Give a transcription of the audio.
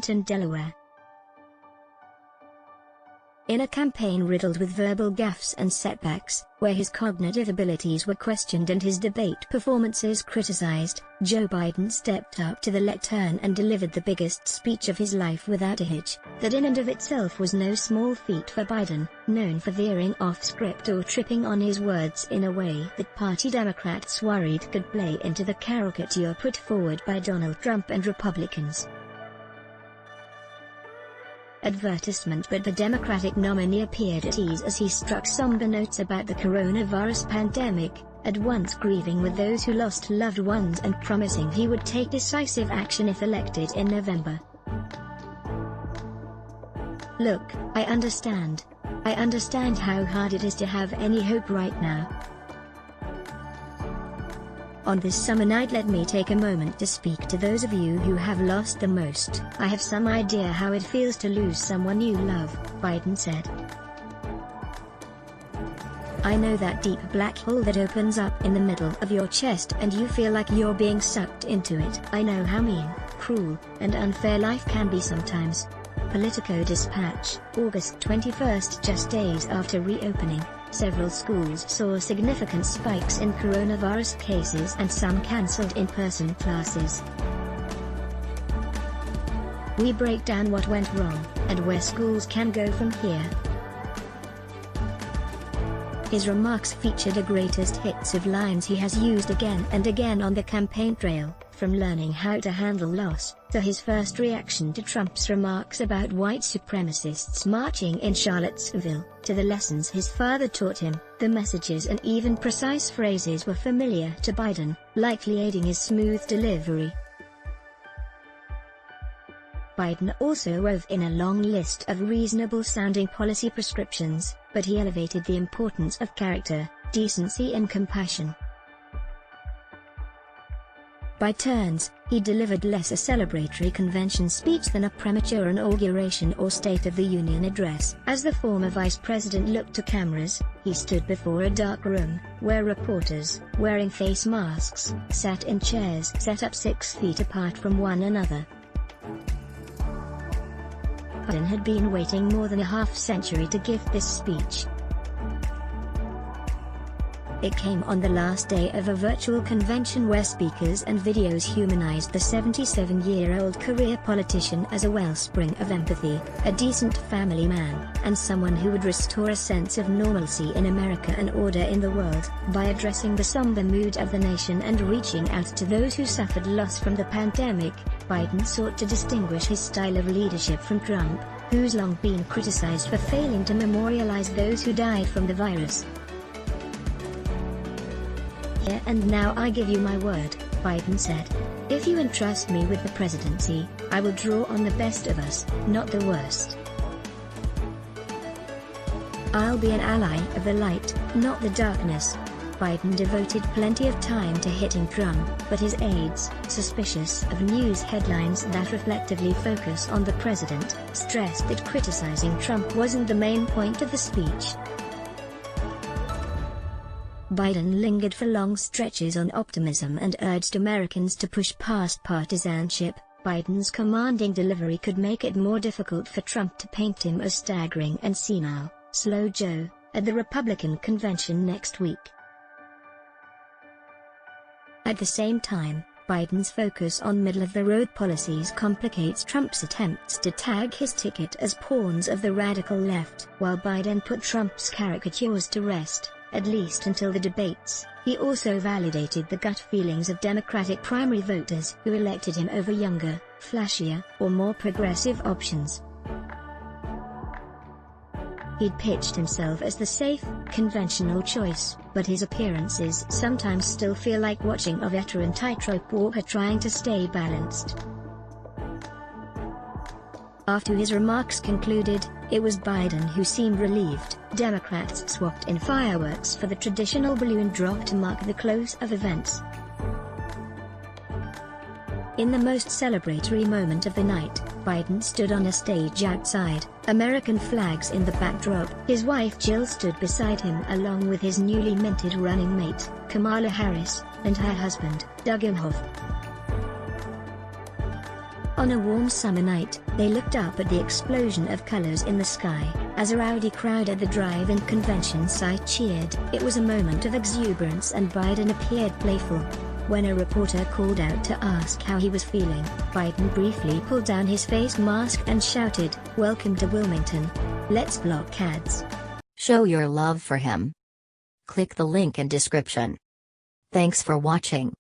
Wilmington, Delaware. In a campaign riddled with verbal gaffes and setbacks, where his cognitive abilities were questioned and his debate performances criticized, Joe Biden stepped up to the lectern and delivered the biggest speech of his life without a hitch. That in and of itself was no small feat for Biden, known for veering off script or tripping on his words in a way that party Democrats worried could play into the caricature put forward by Donald Trump and Republicans. Advertisement. But the Democratic nominee appeared at ease as he struck somber notes about the coronavirus pandemic, at once grieving with those who lost loved ones and promising he would take decisive action if elected in November. "Look, I understand. I understand how hard it is to have any hope right now. On this summer night, let me take a moment to speak to those of you who have lost the most. I have some idea how it feels to lose someone you love," Biden said. "I know that deep black hole that opens up in the middle of your chest and you feel like you're being sucked into it. I know how mean, cruel, and unfair life can be sometimes." Politico Dispatch, August 21. Just days after reopening, several schools saw significant spikes in coronavirus cases and some cancelled in-person classes. We break down what went wrong, and where schools can go from here. His remarks featured the greatest hits of lines he has used again and again on the campaign trail, from learning how to handle loss, to his first reaction to Trump's remarks about white supremacists marching in Charlottesville, to the lessons his father taught him. The messages and even precise phrases were familiar to Biden, likely aiding his smooth delivery. Biden also wove in a long list of reasonable-sounding policy prescriptions, but he elevated the importance of character, decency and compassion. By turns, he delivered less a celebratory convention speech than a premature inauguration or State of the Union address. As the former vice president looked to cameras, he stood before a dark room, where reporters, wearing face masks, sat in chairs set up 6 feet apart from one another. Biden had been waiting more than a half-century to give this speech. It came on the last day of a virtual convention where speakers and videos humanized the 77-year-old career politician as a wellspring of empathy, a decent family man, and someone who would restore a sense of normalcy in America and order in the world. By addressing the somber mood of the nation and reaching out to those who suffered loss from the pandemic, Biden sought to distinguish his style of leadership from Trump, who's long been criticized for failing to memorialize those who died from the virus. "Here and now I give you my word," Biden said. "If you entrust me with the presidency, I will draw on the best of us, not the worst. I'll be an ally of the light, not the darkness." Biden devoted plenty of time to hitting Trump, but his aides, suspicious of news headlines that reflectively focus on the president, stressed that criticizing Trump wasn't the main point of the speech. Biden lingered for long stretches on optimism and urged Americans to push past partisanship. Biden's commanding delivery could make it more difficult for Trump to paint him as staggering and senile, slow Joe, at the Republican convention next week. At the same time, Biden's focus on middle-of-the-road policies complicates Trump's attempts to tag his ticket as pawns of the radical left. While Biden put Trump's caricatures to rest, at least until the debates, he also validated the gut feelings of Democratic primary voters who elected him over younger, flashier, or more progressive options. He'd pitched himself as the safe, conventional choice, but his appearances sometimes still feel like watching a veteran tightrope walker trying to stay balanced. After his remarks concluded, it was Biden who seemed relieved. Democrats swapped in fireworks for the traditional balloon drop to mark the close of events. In the most celebratory moment of the night, Biden stood on a stage outside, American flags in the backdrop. His wife Jill stood beside him along with his newly minted running mate, Kamala Harris, and her husband, Doug Emhoff. On a warm summer night, they looked up at the explosion of colors in the sky, as a rowdy crowd at the drive-in convention site cheered. It was a moment of exuberance and Biden appeared playful. When a reporter called out to ask how he was feeling, Biden briefly pulled down his face mask and shouted, "Welcome to Wilmington. Let's block ads." Show your love for him. Click the link in description. Thanks for watching.